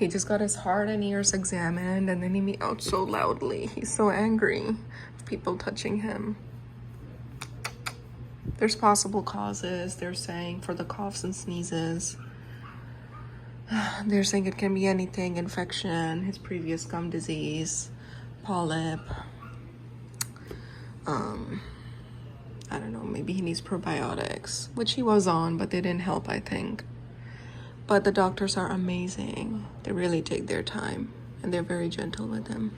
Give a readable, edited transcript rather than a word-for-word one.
He just got his heart and ears examined, and then he meowed so loudly. He's so angry. People touching him. There's possible causes, they're saying, for the coughs and sneezes. They're saying it can be anything: infection, his previous gum disease, polyp. I don't know, maybe he needs probiotics, which he was on, but they didn't help, I think. But the doctors are amazing. They really take their time, and they're very gentle with him.